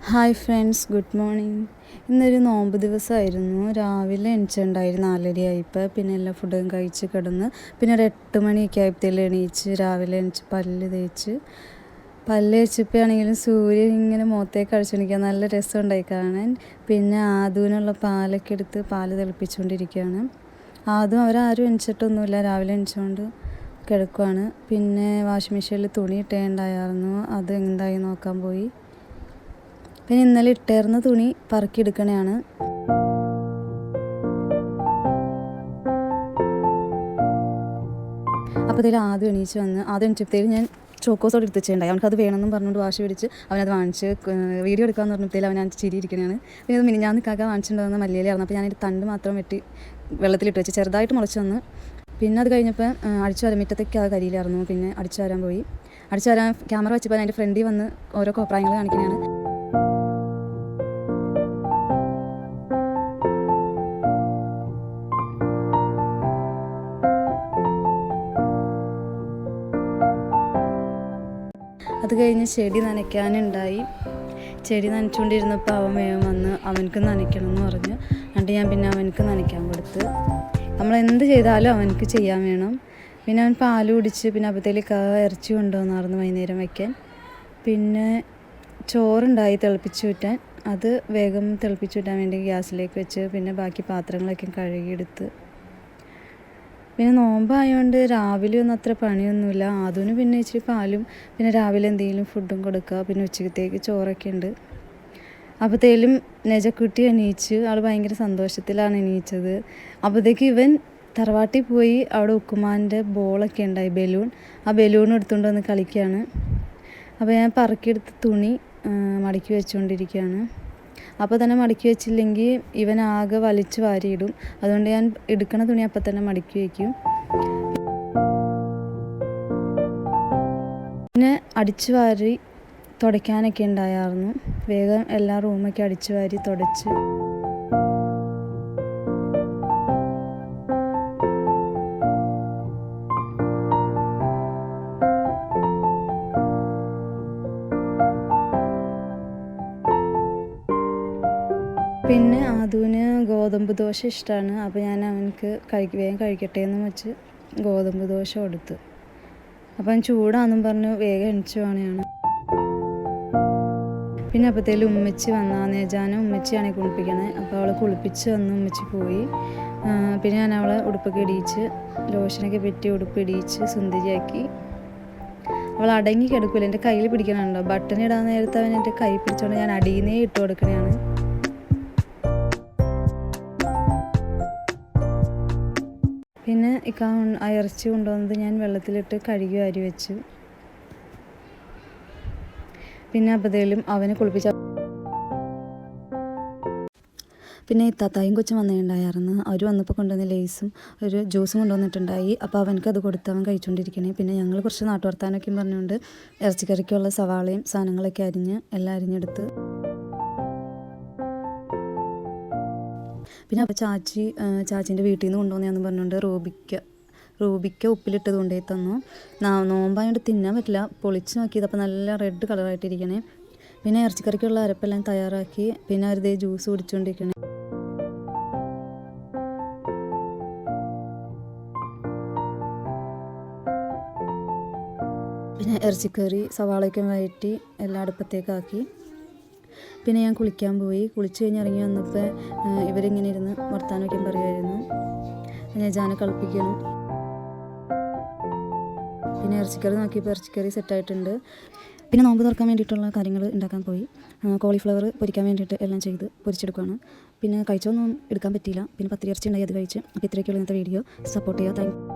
Hi friends, good morning. ഇന്നൊരു നോമ്പ് ദിവസമായിരുന്നു. രാവിലെ എണീച്ചിട്ടുണ്ടായിരുന്നു 4:30 ആയപ്പോൾ. പിന്നെ എല്ലാ ഫുഡും കഴിച്ച് കിടന്ന് പിന്നെ ഒരു 8 മണിയൊക്കെ ആയപ്പോഴത്തേലും എണീച്ച് രാവിലെ എണീച്ച് പല്ല് തേച്ചപ്പോൾ ആണെങ്കിലും സൂര്യൻ ഇങ്ങനെ മുഖത്തേക്ക് അടിച്ചുകൊണ്ടിരിക്കുക. നല്ല രസമുണ്ടായി കാണാൻ. പിന്നെ ആദൂനുള്ള പാലൊക്കെ എടുത്ത് പാല് തിളപ്പിച്ചുകൊണ്ടിരിക്കുകയാണ്. ആദ്യം അവരാരും എണീച്ചിട്ടൊന്നുമില്ല, രാവിലെ എണീച്ചുകൊണ്ട് കിടക്കുവാണ്. പിന്നെ വാഷിംഗ് മെഷീനിൽ തുണി ഇട്ടേണ്ടായിരുന്നു, അത് എന്തായി നോക്കാൻ പോയി. പിന്നെ ഇന്നലെ ഇട്ടേർന്ന തുണി പറക്കിയെടുക്കണതാണ്. അപ്പോൾ ഇതിൽ ആദ്യം എണീച്ചപ്പോഴത്തേക്കും ഞാൻ ചോക്കോസോട് എടുത്ത് വെച്ചിട്ടുണ്ടായി. അവനക്കത് വേണമെന്നും പറഞ്ഞുകൊണ്ട് വാശി പിടിച്ച് അവനത് വാങ്ങിച്ച് വീഡിയോ എടുക്കാമെന്ന് പറഞ്ഞപ്പോഴത്തേക്കും അവൻ ചിരിയിരിക്കണതാണ്. പിന്നെ അത് ഞാൻ നിൽക്കാതെ വാങ്ങിച്ചിട്ടുണ്ടെന്ന് മല്ലിയിലായിരുന്നു. അപ്പോൾ ഞാനൊരു തണ്ട് മാത്രം വെട്ടി വെള്ളത്തിലിട്ട് വെച്ച് ചെറുതായിട്ട് മുളച്ച് വന്ന്. പിന്നെ അത് കഴിഞ്ഞപ്പോൾ അടിച്ചു വരാൻ മുറ്റത്തേക്ക് അത് കരിയിലായിരുന്നു. പിന്നെ അടിച്ചു വരാൻ പോയി. അടിച്ചു വരാൻ ക്യാമറ വെച്ചപ്പോൾ അതിൻ്റെ ഫ്രണ്ടിൽ വന്ന് ഓരോ കോപ്രായങ്ങൾ കാണിക്കുന്നതാണ്. അത് കഴിഞ്ഞ് ചെടി നനയ്ക്കാനുണ്ടായി. ചെടി നനച്ചുകൊണ്ടിരുന്നപ്പോൾ അവൻ വേഗം വന്ന് അവനക്ക് നനയ്ക്കണം എന്ന് പറഞ്ഞു. എന്നിട്ട് ഞാൻ പിന്നെ അവനക്ക് നനയ്ക്കാൻ കൊടുത്ത്. നമ്മളെന്ത് ചെയ്താലും അവനക്ക് ചെയ്യാൻ വേണം. പിന്നെ അവൻ പാല് കുടിച്ച് പിന്നെ അപ്പോഴത്തേക്ക് ഇറച്ചി കൊണ്ടുവന്നായിരുന്നു വൈകുന്നേരം വയ്ക്കാൻ. പിന്നെ ചോറുണ്ടായി തിളപ്പിച്ച് വിട്ടാൻ. അത് വേഗം തിളപ്പിച്ച് വിട്ടാൻ വേണ്ടി ഗ്യാസിലേക്ക് വെച്ച് പിന്നെ ബാക്കി പാത്രങ്ങളൊക്കെ കഴുകിയെടുത്ത്. പിന്നെ നോമ്പായതുകൊണ്ട് രാവിലെ ഒന്നും അത്ര പണിയൊന്നുമില്ല. അതിന് പിന്നെ ഇച്ചിരി പാലും പിന്നെ രാവിലെ എന്തെങ്കിലും ഫുഡും കൊടുക്കുക. പിന്നെ ഉച്ചക്കത്തേക്ക് ചോറൊക്കെ ഉണ്ട്. അപ്പോഴത്തേലും നെജക്കുട്ടി എണീച്ച്. ആൾ ഭയങ്കര സന്തോഷത്തിലാണ് എണീച്ചത്. അപ്പോഴത്തേക്ക് ഇവൻ തറവാട്ടിൽ പോയി അവിടെ ഉക്കുമാൻ്റെ ബോളൊക്കെ ഉണ്ടായി, ബലൂൺ. ആ ബലൂൺ എടുത്തുകൊണ്ട് വന്ന് കളിക്കുകയാണ്. അപ്പോൾ ഞാൻ പറക്കിയെടുത്ത് തുണി മടക്കി വെച്ചുകൊണ്ടിരിക്കുകയാണ്. അപ്പോൾ തന്നെ മടക്കി വെച്ചില്ലെങ്കിൽ ഇവൻ ആകെ വലിച്ച് വാരിയിടും. അതുകൊണ്ട് ഞാൻ എടുക്കണ തുണി അപ്പം തന്നെ മടക്കി വയ്ക്കും. പിന്നെ അടിച്ചു വാരി തുടയ്ക്കാനൊക്കെ ഉണ്ടായിരുന്നു. വേഗം എല്ലാ റൂമൊക്കെ അടിച്ചു വാരി തുടച്ച്. പിന്നെ ആദൂന് ഗോതമ്പ് ദോശ ഇഷ്ടമാണ്. അപ്പോൾ ഞാൻ അവനക്ക് വേഗം കഴിക്കട്ടെ എന്ന് വെച്ച് ഗോതമ്പ് ദോശ കൊടുത്തു. അപ്പം അവൻ ചൂടാണെന്നും പറഞ്ഞു വേഗം എണിച്ചു പോകണയാണ്. പിന്നെ അപ്പോഴത്തേലും ഉമ്മച്ചി വന്നാൽ നെജാനും ഉമ്മച്ചിയാണ് കുളിപ്പിക്കണത്. അപ്പോൾ അവളെ കുളിപ്പിച്ച് വന്ന് ഉമ്മച്ചി പോയി. പിന്നെ ഞാൻ അവളെ ഉടുപ്പൊക്കെ ഇടിയിച്ച് ലോഷനൊക്കെ പെറ്റി ഉടുപ്പ് ഇടിയിച്ച് സുന്ദരിയാക്കി. അവൾ അടങ്ങി കിടക്കില്ല, എൻ്റെ കയ്യിൽ പിടിക്കണുണ്ടോ. ബട്ടൺ ഇടാൻ നേരത്തെ അവൻ എൻ്റെ കൈ പിടിച്ചുകൊണ്ട് ഞാൻ അടിയിന്നേ ഇട്ട് കൊടുക്കണതാണ്. പിന്നെ ആ ഇറച്ചി കൊണ്ടുവന്നത് ഞാൻ വെള്ളത്തിലിട്ട് കഴുകി വാരി വെച്ചു. പിന്നെ അപ്പോഴത്തേലും അവനെ കുളിപ്പിച്ച. പിന്നെ ഇത്താത്തായും കൊച്ചും വന്നിട്ടുണ്ടായിരുന്നു. അവർ വന്നപ്പോൾ കൊണ്ടുവന്ന ലേസും ഒരു ജ്യൂസും കൊണ്ടുവന്നിട്ടുണ്ടായി. അപ്പോൾ അവനക്കത് കൊടുത്ത് അവൻ കഴിച്ചുകൊണ്ടിരിക്കണേ. പിന്നെ ഞങ്ങൾ കുറച്ച് നാട്ടുവർത്താനൊക്കെ പറഞ്ഞുകൊണ്ട് ഇറച്ചിക്കറിക്കുള്ള സവാളയും സാധനങ്ങളൊക്കെ എല്ലാം അരിഞ്ഞെടുത്ത്. പിന്നെ അപ്പോൾ ചാച്ചീൻ്റെ വീട്ടിൽ നിന്ന് കൊണ്ടുവന്നതെന്ന് പറഞ്ഞുകൊണ്ട് റൂബിക്ക ഉപ്പിലിട്ടത് കൊണ്ടുപോയി തന്നു. നോമ്പായതുകൊണ്ട് തിന്നാൻ പറ്റില്ല, പൊളിച്ച് നോക്കിയത്. അപ്പോൾ നല്ല റെഡ് കളറായിട്ടിരിക്കണേ. പിന്നെ ഇറച്ചിക്കറിക്കുള്ള അരപ്പെല്ലാം തയ്യാറാക്കി. പിന്നെ അവരിതേ ജ്യൂസ് കുടിച്ചുകൊണ്ടിരിക്കണേ. പിന്നെ ഇറച്ചിക്കറി സവാളയൊക്കെ വഴറ്റി എല്ലാം അടുപ്പത്തേക്കാക്കി. പിന്നെ ഞാൻ കുളിക്കാൻ പോയി. കുളിച്ച് കഴിഞ്ഞ് ഇറങ്ങി വന്നപ്പോൾ ഇവരിങ്ങനെ ഇരുന്ന് വർത്താനമൊക്കെ പറയുമായിരുന്നു. ഞാൻ ജാനെ കളിപ്പിക്കണം. പിന്നെ ഇറച്ചിക്കറി നോക്കിയപ്പോൾ ഇറച്ചിക്കറി സെറ്റായിട്ടുണ്ട്. പിന്നെ നോമ്പ് തുറക്കാൻ വേണ്ടിയിട്ടുള്ള കാര്യങ്ങൾ ഉണ്ടാക്കാൻ പോയി. കോളിഫ്ലവർ പൊരിക്കാൻ വേണ്ടിയിട്ട് എല്ലാം ചെയ്ത് പൊരിച്ചെടുക്കുകയാണ്. പിന്നെ കഴിച്ചൊന്നും എടുക്കാൻ പറ്റിയില്ല. പിന്നെ പത്തിരി ഇറച്ചി ഉണ്ടായി, അത് കഴിച്ച്. അപ്പോൾ ഇത്രയൊക്കെയുള്ള ഇന്നത്തെ വീഡിയോ. സപ്പോർട്ട് ചെയ്യുക. Thank you.